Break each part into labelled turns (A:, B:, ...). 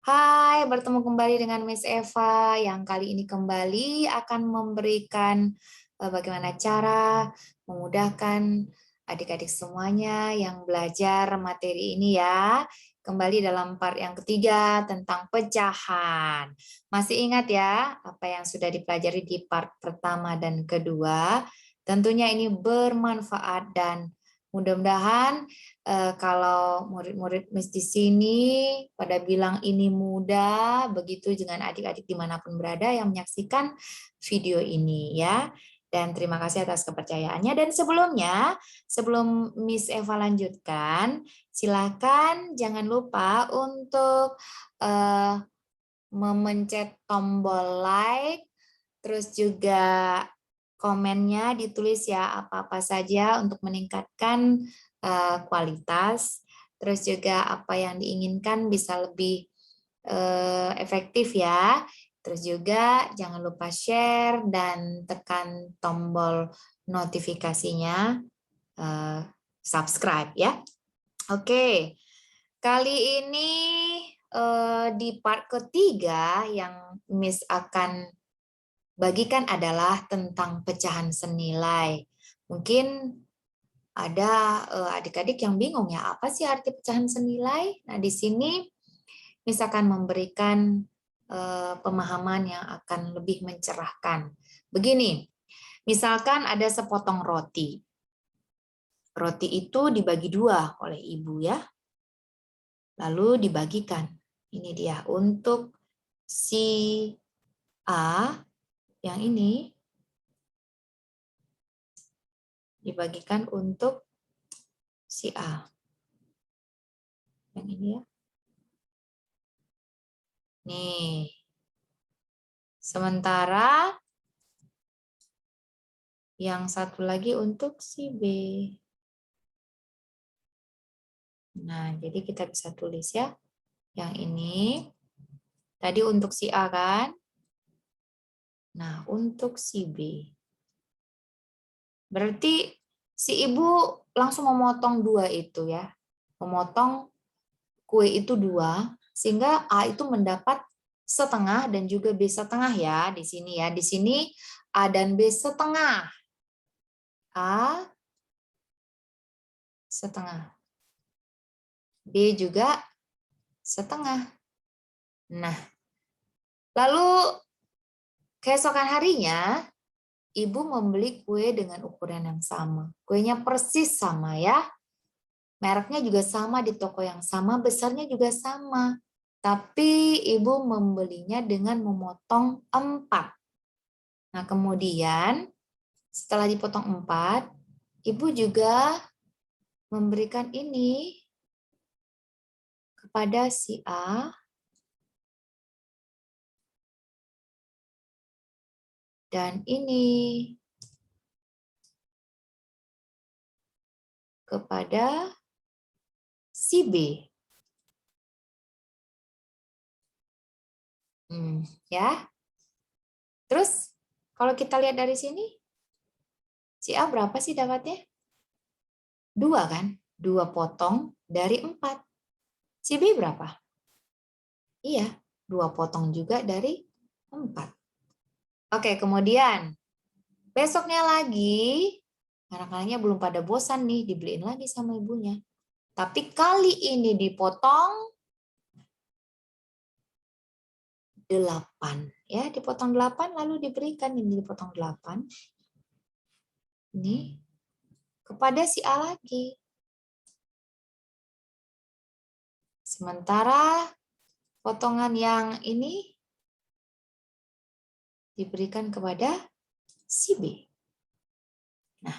A: Hai, bertemu kembali dengan Miss Eva yang kali ini kembali akan memberikan bagaimana cara memudahkan adik-adik semuanya yang belajar materi ini ya. Kembali dalam part yang ketiga tentang pecahan. Masih ingat ya apa yang sudah dipelajari di part pertama dan kedua? Tentunya ini bermanfaat dan mudah-mudahan kalau murid-murid Miss di sini pada bilang ini mudah, begitu dengan adik-adik dimanapun berada yang menyaksikan video ini ya. Dan terima kasih atas kepercayaannya. Dan sebelumnya, sebelum Miss Eva lanjutkan, silakan jangan lupa untuk memencet tombol like, terus juga komennya ditulis ya apa-apa saja untuk meningkatkan kualitas, terus juga apa yang diinginkan bisa lebih efektif ya. Terus juga jangan lupa share dan tekan tombol notifikasinya, subscribe ya. Oke, kali ini di part ketiga yang Miss akan bagikan adalah tentang pecahan senilai. Mungkin ada adik-adik yang bingung ya, apa sih arti pecahan senilai? Nah, di sini Miss akan memberikan pemahaman yang akan lebih mencerahkan. Begini, misalkan ada sepotong roti. Roti itu dibagi dua oleh ibu ya. Lalu dibagikan. Ini dia untuk si A yang ini dibagikan untuk si A. Yang ini ya. Nih. Sementara yang satu lagi untuk si B. Nah, jadi kita bisa tulis ya. Yang ini tadi untuk si A kan? Nah, untuk si B. Berarti si ibu langsung memotong dua itu ya. Memotong kue itu dua, sehingga A itu mendapat setengah dan juga B setengah ya di sini ya. Di sini A dan B setengah. A setengah. B juga setengah. Nah, lalu keesokan harinya, ibu membeli kue dengan ukuran yang sama. Kuenya persis sama ya. Mereknya juga sama di toko yang sama, besarnya juga sama. Tapi ibu membelinya dengan memotong 4. Nah, kemudian setelah dipotong 4, ibu juga memberikan ini kepada si A dan ini kepada si B. Ya. Terus kalau kita lihat dari sini, si A berapa sih dapatnya? 2 kan? 2 potong dari 4. Si B berapa? Iya, 2 potong juga dari 4. Oke, kemudian besoknya lagi, anak-anaknya belum pada bosan nih, dibeliin lagi sama ibunya. Tapi kali ini dipotong 8. Ya, dipotong 8 lalu diberikan ini dipotong 8. Ini kepada si A lagi. Sementara potongan yang ini diberikan kepada si B. Nah,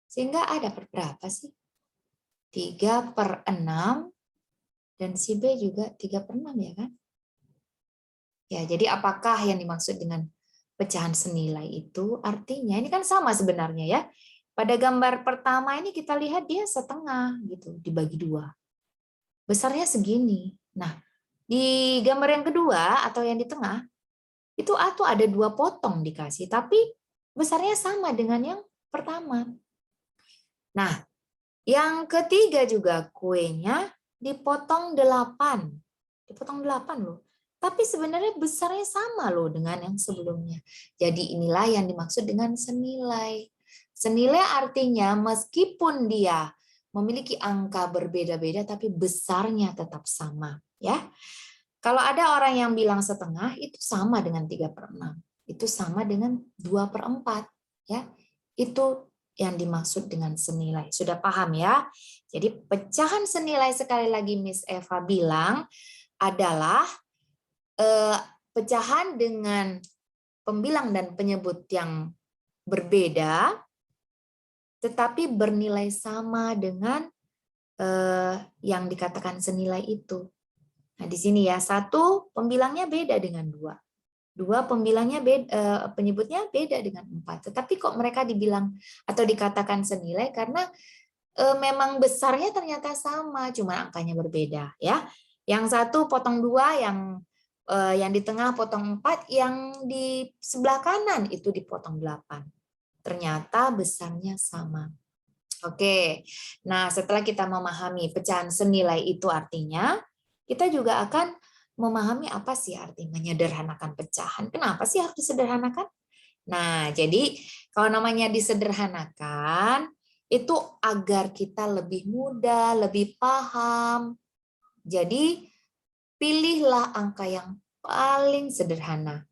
A: sehingga A dapat berapa sih? 3/6 dan si B juga 3/6 ya kan? Ya, jadi apakah yang dimaksud dengan pecahan senilai itu? Artinya ini kan sama sebenarnya ya. Pada gambar pertama ini kita lihat dia setengah gitu, dibagi 2. Besarnya segini. Nah, di gambar yang kedua atau yang di tengah, itu A tuh ada 2 potong dikasih, tapi besarnya sama dengan yang pertama. Nah, yang ketiga juga kuenya dipotong 8. dipotong 8 loh. Tapi sebenarnya besarnya sama loh dengan yang sebelumnya. Jadi inilah yang dimaksud dengan senilai. Senilai artinya meskipun dia memiliki angka berbeda-beda tapi besarnya tetap sama, ya. Kalau ada orang yang bilang setengah, itu sama dengan 3/6. Itu sama dengan 2/4, ya. Itu yang dimaksud dengan senilai. Sudah paham ya? Jadi pecahan senilai, sekali lagi Miss Eva bilang, adalah pecahan dengan pembilang dan penyebut yang berbeda, tetapi bernilai sama dengan yang dikatakan senilai itu. Nah, di sini ya, 1 pembilangnya beda dengan 2. 2 pembilangnya beda, penyebutnya beda dengan 4. Tetapi kok mereka dibilang atau dikatakan senilai karena memang besarnya ternyata sama, cuma angkanya berbeda, ya. Yang 1 potong 2, yang di tengah potong 4, yang di sebelah kanan itu dipotong 8. Ternyata besarnya sama. Oke, nah setelah kita memahami pecahan senilai itu artinya, kita juga akan memahami apa sih arti menyederhanakan pecahan. Kenapa sih harus disederhanakan? Nah, jadi kalau namanya disederhanakan, itu agar kita lebih mudah, lebih paham. Jadi, pilihlah angka yang paling sederhana,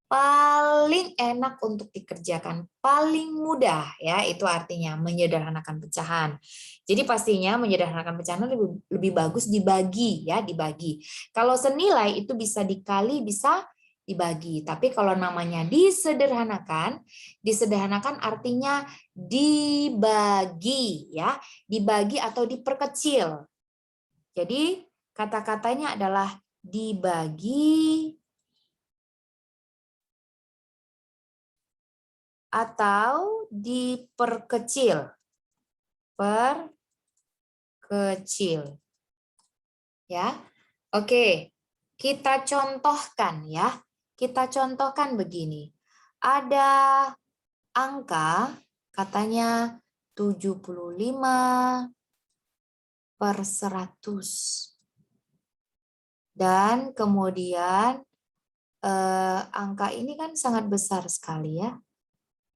A: paling enak untuk dikerjakan, paling mudah, ya, itu artinya menyederhanakan pecahan. Jadi pastinya menyederhanakan pecahan lebih bagus dibagi, ya, dibagi. Kalau senilai itu bisa dikali, bisa dibagi. Tapi kalau namanya disederhanakan, disederhanakan artinya dibagi, ya, dibagi atau diperkecil. Jadi kata-katanya adalah dibagi atau diperkecil. Perkecil. Ya. Oke. Kita contohkan ya. Kita contohkan begini. Ada angka katanya 75/100. Dan kemudian angka ini kan sangat besar sekali ya.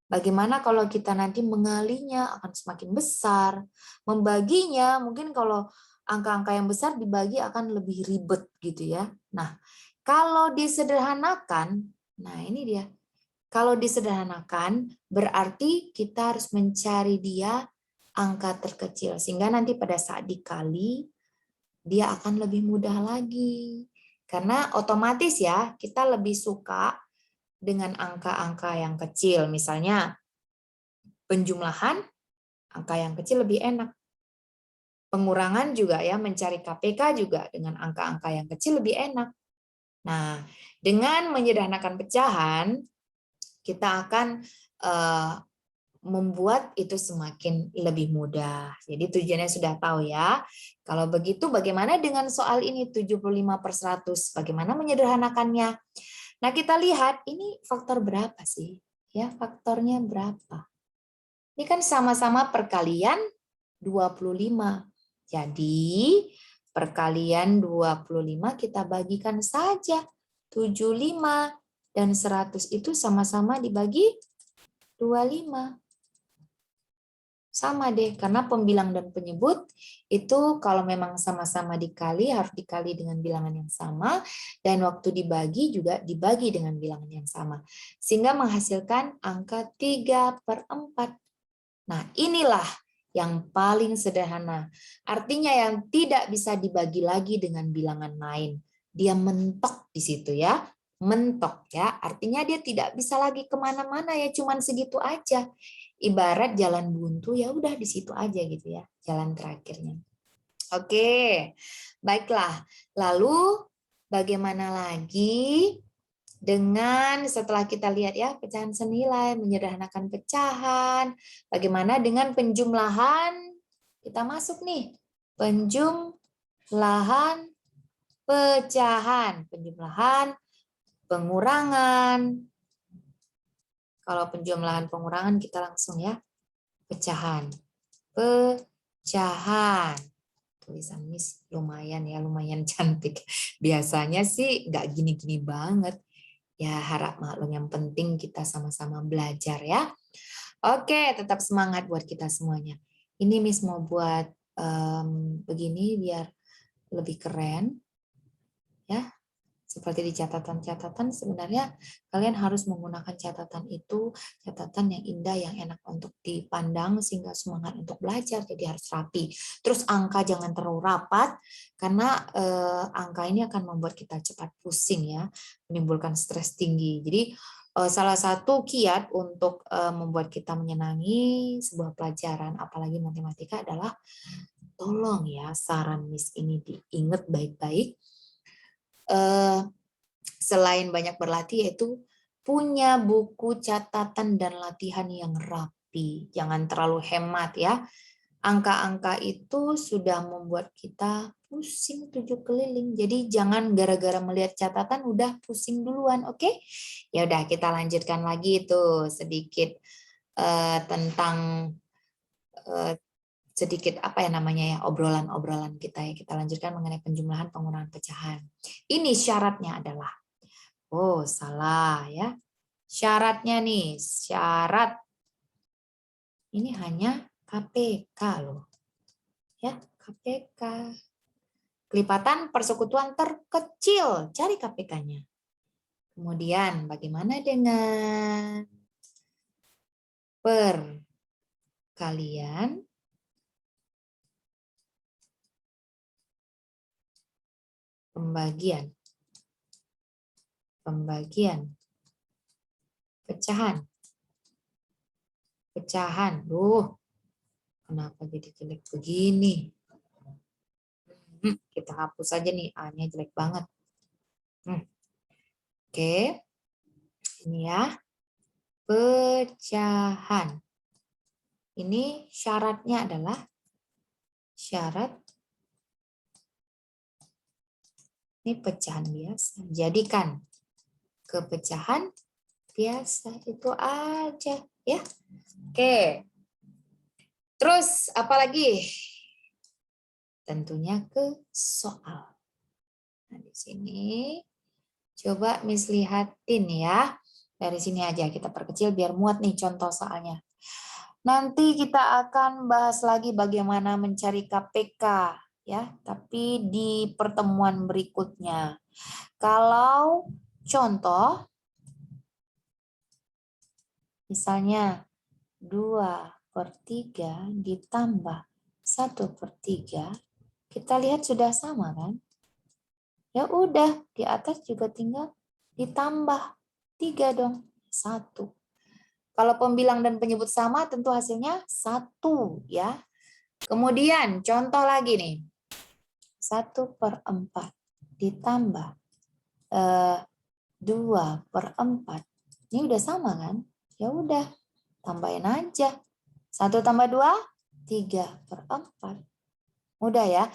A: Bagaimana kalau kita nanti mengalinya akan semakin besar, membaginya mungkin kalau angka-angka yang besar dibagi akan lebih ribet gitu ya. Nah, kalau disederhanakan, nah ini dia. Kalau disederhanakan berarti kita harus mencari dia angka terkecil sehingga nanti pada saat dikali dia akan lebih mudah lagi. Karena otomatis ya kita lebih suka dengan angka-angka yang kecil. Misalnya penjumlahan, angka yang kecil lebih enak. Pengurangan juga ya, mencari KPK juga dengan angka-angka yang kecil lebih enak. Nah, dengan menyederhanakan pecahan, kita akan membuat itu semakin lebih mudah. Jadi tujuannya sudah tahu ya. Kalau begitu bagaimana dengan soal ini 75/100? Bagaimana menyederhanakannya? Nah, kita lihat ini faktor berapa sih? Ya, faktornya berapa? Ini kan sama-sama perkalian 25. Jadi, perkalian 25 kita bagikan saja. 75 dan 100 itu sama-sama dibagi 25. Sama deh, karena pembilang dan penyebut itu kalau memang sama-sama dikali, harus dikali dengan bilangan yang sama, dan waktu dibagi juga dibagi dengan bilangan yang sama. Sehingga menghasilkan angka 3/4. Nah, inilah yang paling sederhana. Artinya yang tidak bisa dibagi lagi dengan bilangan lain. Dia mentok di situ ya. Mentok ya, artinya dia tidak bisa lagi kemana-mana ya, cuman segitu aja. Ibarat jalan buntu ya udah di situ aja gitu ya, jalan terakhirnya. Oke, baiklah. Lalu bagaimana lagi dengan setelah kita lihat ya pecahan senilai, menyederhanakan pecahan, bagaimana dengan penjumlahan? Kita masuk nih, penjumlahan pecahan, penjumlahan pengurangan. Kalau penjumlahan pengurangan kita langsung ya, pecahan. Pecahan. tulisan Miss lumayan ya, lumayan cantik. Biasanya sih nggak gini-gini banget. Ya harap maklum, yang penting kita sama-sama belajar ya. Oke, tetap semangat buat kita semuanya. Ini Miss mau buat begini biar lebih keren. Ya, seperti di catatan-catatan, sebenarnya kalian harus menggunakan catatan itu, catatan yang indah, yang enak untuk dipandang, sehingga semangat untuk belajar, jadi harus rapi. Terus angka jangan terlalu rapat, karena angka ini akan membuat kita cepat pusing ya, menimbulkan stres tinggi. Jadi salah satu kiat untuk membuat kita menyenangi sebuah pelajaran, apalagi matematika, adalah tolong ya, saran Miss ini diingat baik-baik. Selain banyak berlatih, yaitu punya buku catatan dan latihan yang rapi. Jangan terlalu hemat ya. Angka-angka itu sudah membuat kita pusing 7 keliling. Jadi jangan gara-gara melihat catatan udah pusing duluan, oke? Ya udah, kita lanjutkan lagi itu sedikit tentang sedikit apa ya namanya ya, obrolan-obrolan kita ya. Kita lanjutkan mengenai penjumlahan, pengurangan, pecahan. Ini syaratnya adalah, oh salah ya, syaratnya nih, syarat ini hanya KPK loh ya, KPK, kelipatan persekutuan terkecil, cari KPK-nya. Kemudian bagaimana dengan perkalian, pembagian, pecahan. Kenapa jadi jelek begini? Kita hapus aja nih, A-nya jelek banget. Oke, ini ya, pecahan. Ini syaratnya adalah syarat, ini pecahan biasa. Jadikan kepecahan biasa, itu aja ya. Oke. Terus apa lagi? Tentunya ke soal. Nah, di sini coba Miss lihatin ya. Dari sini aja kita perkecil biar muat nih contoh soalnya. Nanti kita akan bahas lagi bagaimana mencari KPK ya, tapi di pertemuan berikutnya. Kalau contoh misalnya 2/3 ditambah 1/3, kita lihat sudah sama kan? Ya udah, di atas juga tinggal ditambah 3 dong, 1. Kalau pembilang dan penyebut sama, tentu hasilnya 1 ya. Kemudian contoh lagi nih, 1/4 ditambah 2/4. Ini udah sama kan? Ya udah, tambahin aja. 1 tambah 2, 3/4. Mudah ya.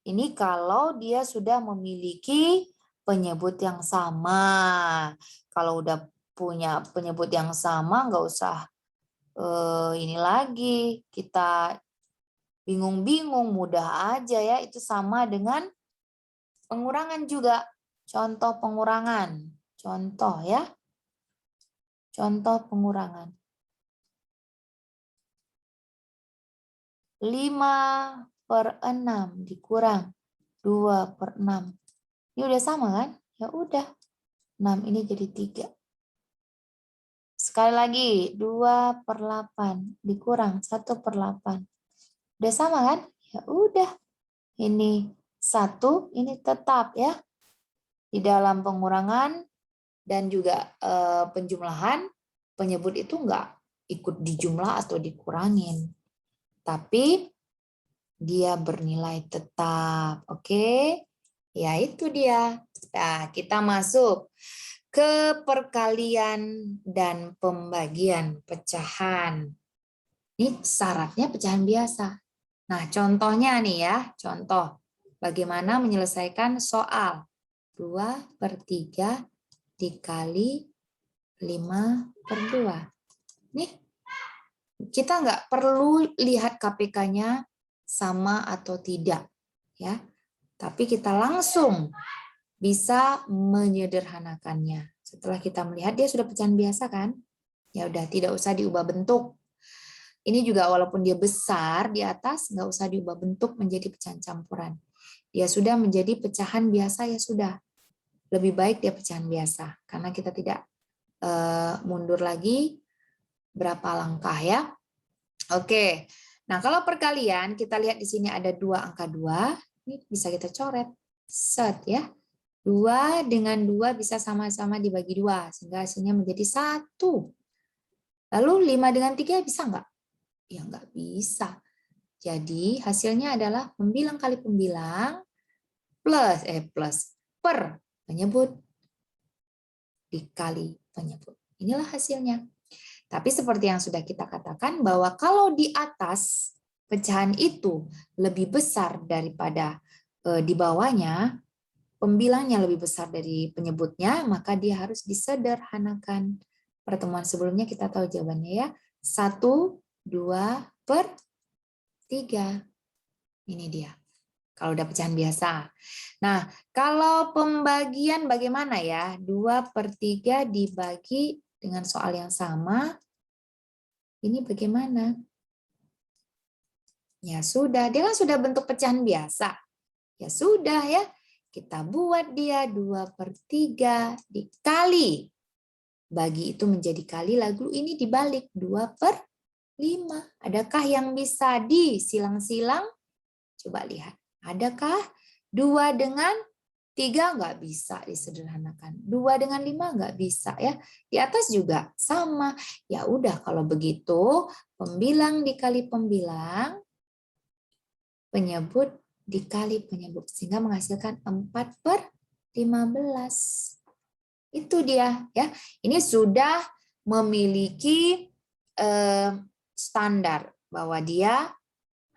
A: Ini kalau dia sudah memiliki penyebut yang sama. Kalau udah punya penyebut yang sama, nggak usah ini lagi. Kita bingung-bingung, mudah aja ya. Itu sama dengan pengurangan juga. Contoh pengurangan. Contoh ya. Contoh pengurangan. 5/6 dikurang 2/6. Ini udah sama kan? Ya udah. 6 ini jadi 3. Sekali lagi, 2/8 dikurang 1/8. Udah sama kan? Ya udah. Ini 1, ini tetap ya. Di dalam pengurangan dan juga penjumlahan, penyebut itu enggak ikut dijumlah atau dikurangin. Tapi dia bernilai tetap. Oke? Ya itu dia. Nah, kita masuk ke perkalian dan pembagian pecahan. Ini syaratnya pecahan biasa. Nah, contohnya nih ya, contoh bagaimana menyelesaikan soal 2/3 dikali 5/2. Nih, kita nggak perlu lihat KPK-nya sama atau tidak. ya. Tapi kita langsung bisa menyederhanakannya. Setelah kita melihat dia sudah pecahan biasa kan? Ya udah, tidak usah diubah bentuk. Ini juga walaupun dia besar di atas, nggak usah diubah bentuk menjadi pecahan campuran. Dia sudah menjadi pecahan biasa, ya sudah. Lebih baik dia pecahan biasa, karena kita tidak mundur lagi berapa langkah ya. Oke, nah kalau perkalian, kita lihat di sini ada 2 angka 2, ini bisa kita coret. Set ya. 2 dengan 2 bisa sama-sama dibagi 2, sehingga hasilnya menjadi 1. Lalu 5 dengan 3 bisa nggak? Ya nggak bisa. Jadi hasilnya adalah pembilang kali pembilang plus per penyebut dikali penyebut. Inilah hasilnya. Tapi seperti yang sudah kita katakan bahwa kalau di atas pecahan itu lebih besar daripada di bawahnya, pembilangnya lebih besar dari penyebutnya, maka dia harus disederhanakan. Pertemuan sebelumnya kita tahu jawabannya ya. 1, 2 per 3. Ini dia. Kalau udah pecahan biasa. Nah, kalau pembagian bagaimana ya? 2 per 3 dibagi dengan soal yang sama. Ini bagaimana? Ya sudah, dia kan sudah bentuk pecahan biasa. Ya sudah ya, kita buat dia 2 per 3 dikali. Bagi itu menjadi kali, lalu ini dibalik 2 per 5. Adakah yang bisa disilang-silang? Coba lihat. Adakah 2 dengan 3 nggak bisa disederhanakan. 2 dengan 5 nggak bisa ya. Di atas juga sama. Ya udah kalau begitu pembilang dikali pembilang, penyebut dikali penyebut. Sehingga menghasilkan 4 per 15. Itu dia ya. Ini sudah memiliki standar bahwa dia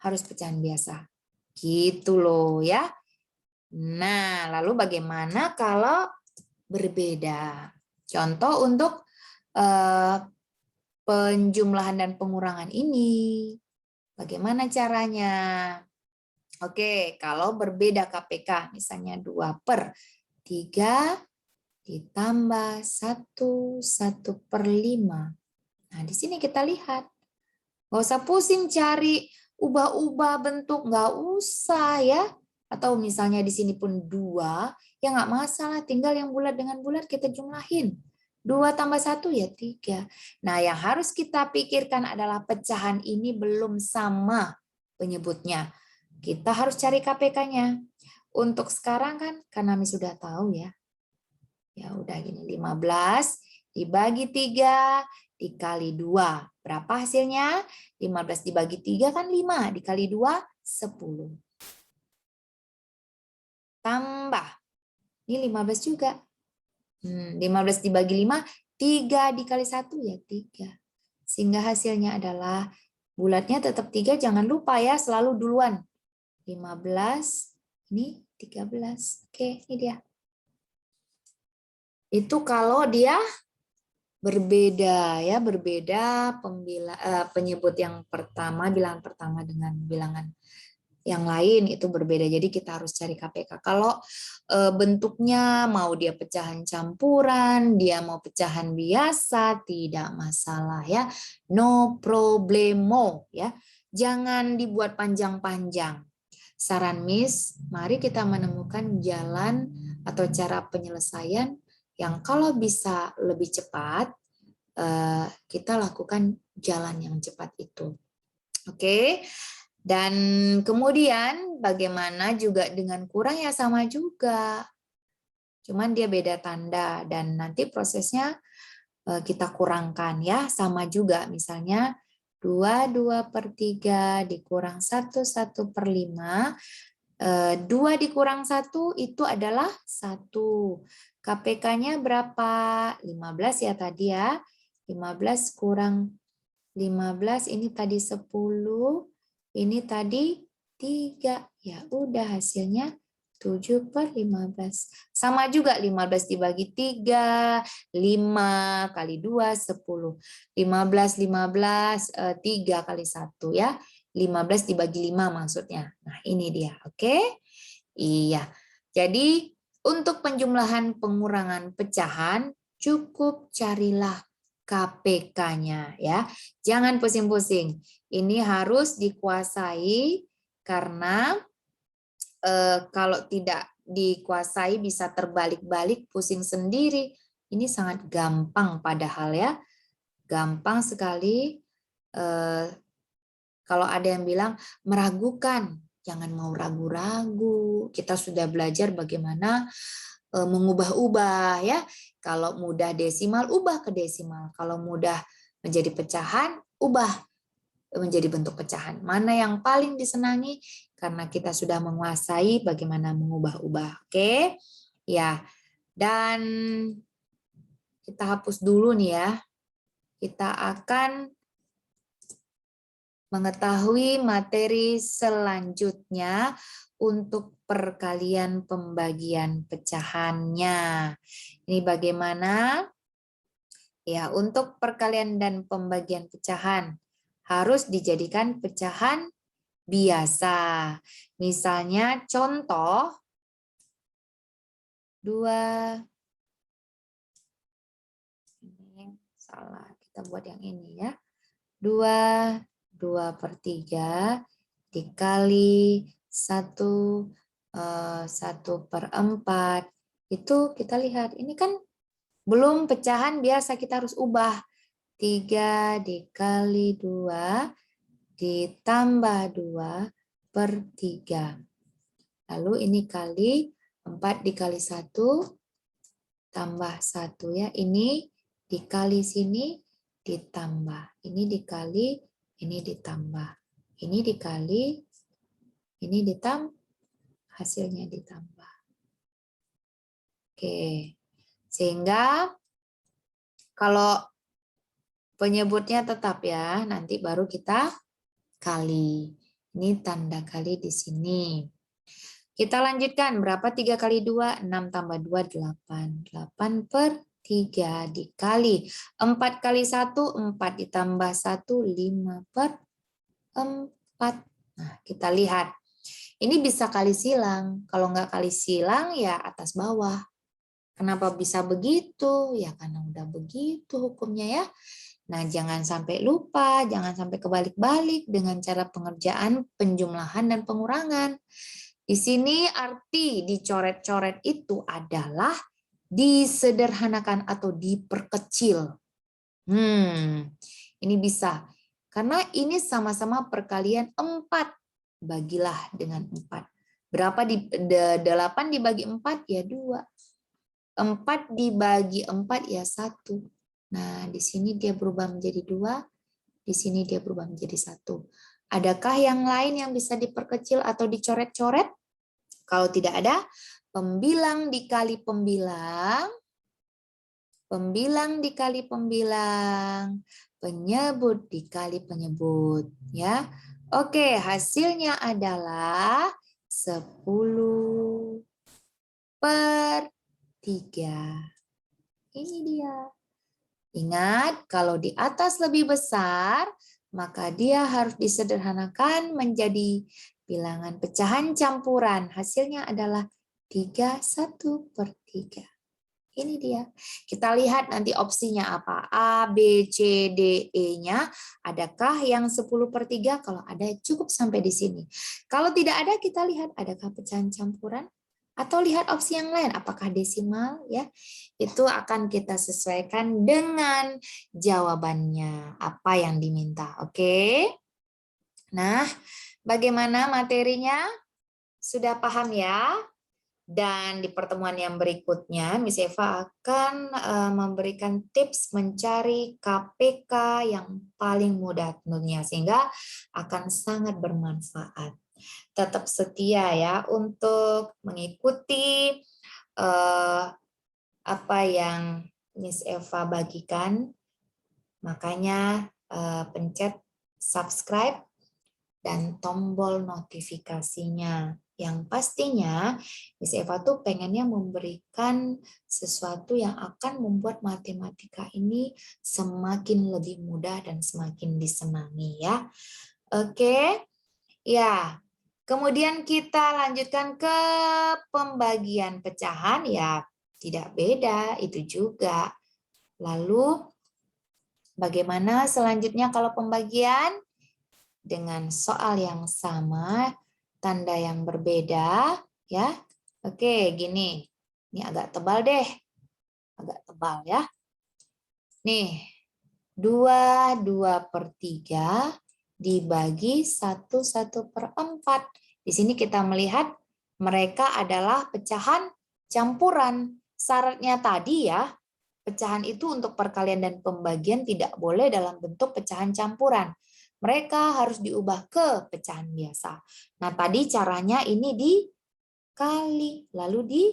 A: harus pecahan biasa. Gitu loh ya. Nah, lalu bagaimana kalau berbeda? Contoh untuk penjumlahan dan pengurangan ini. Bagaimana caranya? Oke, kalau berbeda KPK, misalnya 2 per 3 ditambah 1 per 5. Nah, di sini kita lihat. Nggak usah pusing cari ubah-ubah bentuk, nggak usah ya. Atau misalnya di sini pun 2, ya nggak masalah, tinggal yang bulat dengan bulat kita jumlahin. 2 tambah 1 ya 3. Nah, yang harus kita pikirkan adalah pecahan ini belum sama penyebutnya. Kita harus cari KPK-nya. Untuk sekarang kan, karena kami sudah tahu ya. Ya udah gini, 15 dibagi 3 dikali 2. Berapa hasilnya? 15 dibagi 3 kan 5, dikali 2, 10. Tambah. Ini 15 juga. 15 dibagi 5, 3 dikali 1 ya 3. Sehingga hasilnya adalah, bulatnya tetap 3, jangan lupa ya, selalu duluan. 15, ini 13. Oke, ini dia. Itu kalau dia berbeda ya, berbeda penyebut yang pertama, bilangan pertama dengan bilangan yang lain itu berbeda. Jadi kita harus cari KPK. Kalau bentuknya mau dia pecahan campuran, dia mau pecahan biasa, tidak masalah ya. No problemo ya. Jangan dibuat panjang-panjang. Saran Miss, mari kita menemukan jalan atau cara penyelesaian yang kalau bisa lebih cepat, kita lakukan jalan yang cepat itu. Oke, dan kemudian bagaimana juga dengan kurang ya sama juga. Cuman dia beda tanda dan nanti prosesnya kita kurangkan ya, sama juga. Misalnya 2 per 3 dikurang 1 per 5. 2 dikurang 1 itu adalah 1. KPK-nya berapa? 15 ya tadi ya. 15 kurang 15, ini tadi 10, ini tadi 3. Ya udah hasilnya 7 per 15. Sama juga 15 dibagi 3, 5 kali 2, 10. 15, 3 kali 1 ya. 15 dibagi 5 maksudnya. Nah ini dia, oke. Iya. Jadi untuk penjumlahan pengurangan pecahan cukup carilah KPK-nya ya. Jangan pusing-pusing. Ini harus dikuasai karena kalau tidak dikuasai bisa terbalik-balik, pusing sendiri. Ini sangat gampang padahal ya. Gampang sekali. Kalau ada yang bilang meragukan, jangan mau ragu-ragu. Kita sudah belajar bagaimana mengubah-ubah ya. Kalau mudah desimal, ubah ke desimal. Kalau mudah menjadi pecahan, ubah menjadi bentuk pecahan. Mana yang paling disenangi? Karena kita sudah menguasai bagaimana mengubah-ubah. Oke? Ya. Dan kita hapus dulu nih ya. Kita akan mengetahui materi selanjutnya untuk perkalian pembagian pecahannya. Ini bagaimana? Ya, untuk perkalian dan pembagian pecahan harus dijadikan pecahan biasa. Misalnya contoh 2, ini salah, kita buat yang ini ya. 2/3 dikali 1/4. Itu kita lihat, ini kan belum pecahan biasa, kita harus ubah. 3 dikali 2 ditambah 2/3. Lalu ini kali 4 dikali 1 tambah 1 ya. Ini dikali sini ditambah. Ini dikali, ini ditambah. Ini dikali, ini ditambah, hasilnya ditambah. Oke. Sehingga kalau penyebutnya tetap ya, nanti baru kita kali. Ini tanda kali di sini. Kita lanjutkan. Berapa 3 kali 2? 6 tambah 2, 8. 8/3 dikali 4 kali 1, 4 ditambah 1, 5/4. Nah, kita lihat. Ini bisa kali silang. Kalau nggak kali silang, ya atas bawah. Kenapa bisa begitu? Ya karena udah begitu hukumnya ya. Nah, jangan sampai lupa, jangan sampai kebalik-balik dengan cara pengerjaan penjumlahan dan pengurangan. Di sini arti dicoret-coret itu adalah disederhanakan atau diperkecil. Ini bisa. Karena ini sama-sama perkalian 4. Bagilah dengan 4. Berapa 8 dibagi 4? Ya 2. 4 dibagi 4 ya 1. Nah, di sini dia berubah menjadi 2. Di sini dia berubah menjadi 1. Adakah yang lain yang bisa diperkecil atau dicoret-coret? Kalau tidak ada, pembilang dikali pembilang, pembilang dikali pembilang, penyebut dikali penyebut. Ya, oke, hasilnya adalah 10/3. Ini dia. Ingat, kalau di atas lebih besar, maka dia harus disederhanakan menjadi bilangan pecahan campuran. Hasilnya adalah 3/1/3. Ini dia. Kita lihat nanti opsinya apa. A, B, C, D, E-nya. Adakah yang 10/3? Kalau ada, cukup sampai di sini. Kalau tidak ada, kita lihat adakah pecahan campuran? Atau lihat opsi yang lain, apakah desimal ya? Itu akan kita sesuaikan dengan jawabannya, apa yang diminta. Oke. Nah, bagaimana materinya? Sudah paham ya? Dan di pertemuan yang berikutnya, Miss Eva akan memberikan tips mencari KPK yang paling mudah tentunya, sehingga akan sangat bermanfaat. Tetap setia ya untuk mengikuti apa yang Miss Eva bagikan. Makanya pencet subscribe dan tombol notifikasinya. Yang pastinya Miss Eva tuh pengennya memberikan sesuatu yang akan membuat matematika ini semakin lebih mudah dan semakin disenangi ya. Oke. Ya. Kemudian kita lanjutkan ke pembagian pecahan, ya tidak beda, itu juga. Lalu bagaimana selanjutnya kalau pembagian? Dengan soal yang sama, tanda yang berbeda, ya. Oke, gini. Ini agak tebal deh. Agak tebal ya. Nih, 2/3 dibagi 1/4. Di sini kita melihat mereka adalah pecahan campuran. Syaratnya tadi ya, pecahan itu untuk perkalian dan pembagian tidak boleh dalam bentuk pecahan campuran. Mereka harus diubah ke pecahan biasa. Nah, tadi caranya ini dikali, lalu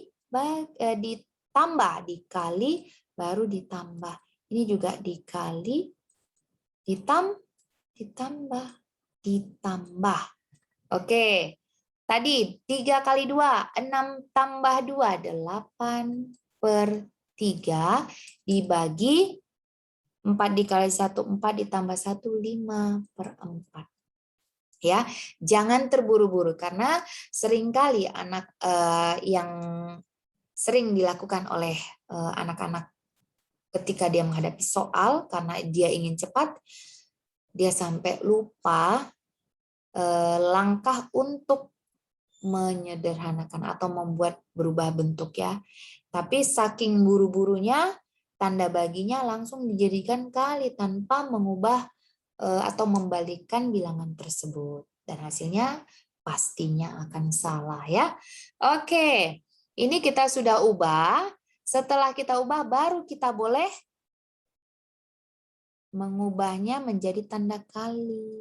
A: ditambah, dikali, baru ditambah. Ini juga dikali, ditambah, ditambah. Oke, tadi 3 kali 2, 6 tambah 2, 8/3 dibagi 4 dikali 1, 4 ditambah 1, 5/4. Ya, jangan terburu-buru karena seringkali anak yang sering dilakukan oleh anak-anak ketika dia menghadapi soal karena dia ingin cepat, dia sampai lupa langkah untuk menyederhanakan atau membuat berubah bentuk ya. Tapi saking buru-burunya, tanda baginya langsung dijadikan kali tanpa mengubah atau membalikkan bilangan tersebut. Dan hasilnya pastinya akan salah ya. Oke, ini kita sudah ubah. Setelah kita ubah, baru kita boleh mengubahnya menjadi tanda kali.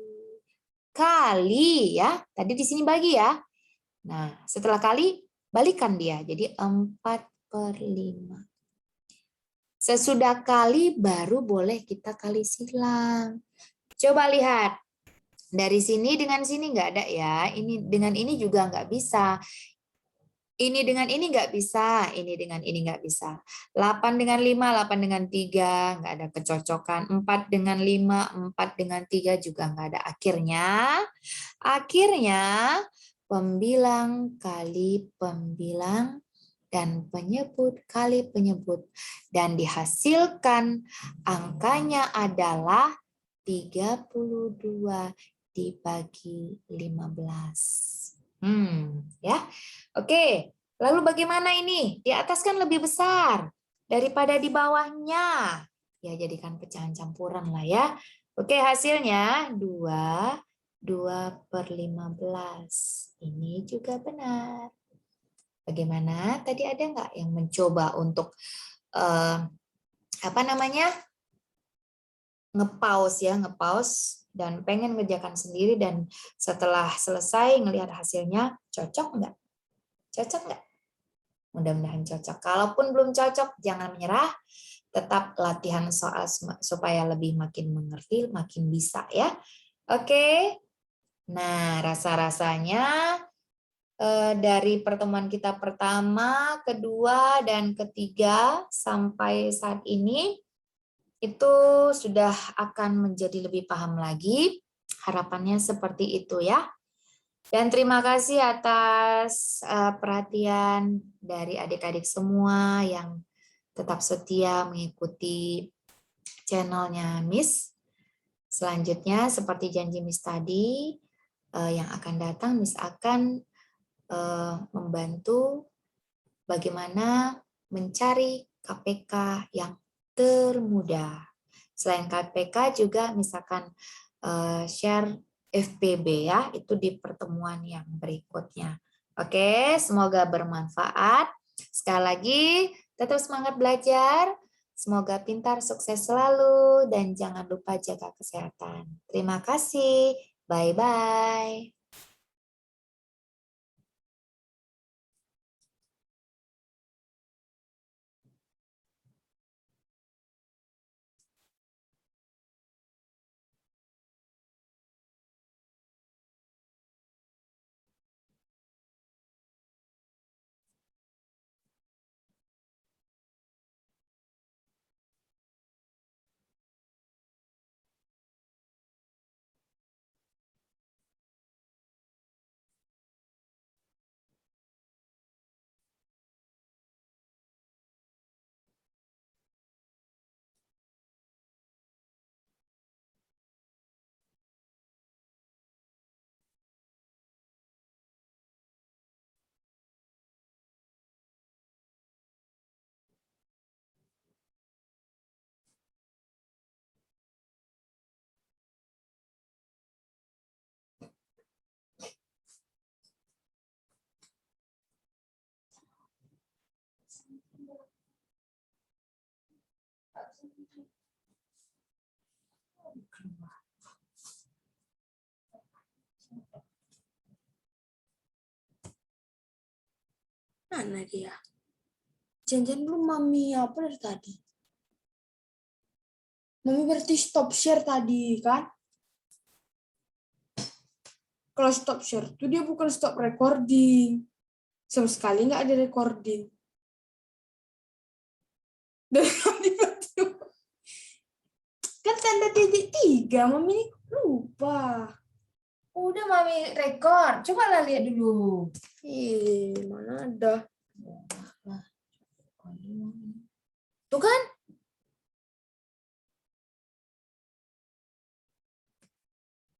A: Kali ya, tadi di sini bagi ya. Nah, setelah kali, balikan dia. Jadi 4/5. Sesudah kali, baru boleh kita kali silang. Coba lihat. Dari sini dengan sini nggak ada ya. Ini dengan ini juga nggak bisa. Ini dengan ini nggak bisa. Ini dengan ini nggak bisa. 8 dengan 5, 8 dengan 3. Nggak ada kecocokan. 4 dengan 5, 4 dengan 3 juga nggak ada. Akhirnya pembilang kali pembilang dan penyebut kali penyebut. Dan dihasilkan angkanya adalah 32 dibagi 15. Ya. Oke, lalu bagaimana ini? Di atas kan lebih besar daripada di bawahnya. Ya, jadikan pecahan campuran lah ya. Oke, hasilnya 2/15. Ini juga benar. Bagaimana? Tadi ada nggak yang mencoba untuk apa namanya? Ngepause dan pengen ngerjakan sendiri dan setelah selesai ngelihat hasilnya cocok nggak? Cocok nggak? Mudah-mudahan cocok. Kalaupun belum cocok, jangan menyerah. Tetap latihan soal supaya lebih makin mengerti, makin bisa ya. Oke. Nah, rasa-rasanya dari pertemuan kita pertama, kedua, dan ketiga sampai saat ini itu sudah akan menjadi lebih paham lagi. Harapannya seperti itu ya. Dan terima kasih atas perhatian dari adik-adik semua yang tetap setia mengikuti channelnya Miss. Selanjutnya, seperti janji Miss tadi, yang akan datang Miss akan membantu bagaimana mencari KPK yang termudah. Selain KPK juga misalkan share FPB ya, itu di pertemuan yang berikutnya. Oke, semoga bermanfaat. Sekali lagi, tetap semangat belajar. Semoga pintar, sukses selalu, dan jangan lupa jaga kesehatan. Terima kasih. Bye-bye.
B: Mana dia? Jangan belum Mami apa dari tadi? Mami berarti stop share tadi kan? Kalau stop share itu dia bukan stop recording. Sama sekali nggak ada recording. Dan tiba-tiba kan tanda titik 3, Mami lupa.
A: Udah Mami record. Coba lah lihat dulu.
B: Mana ada?
A: Tuh kan?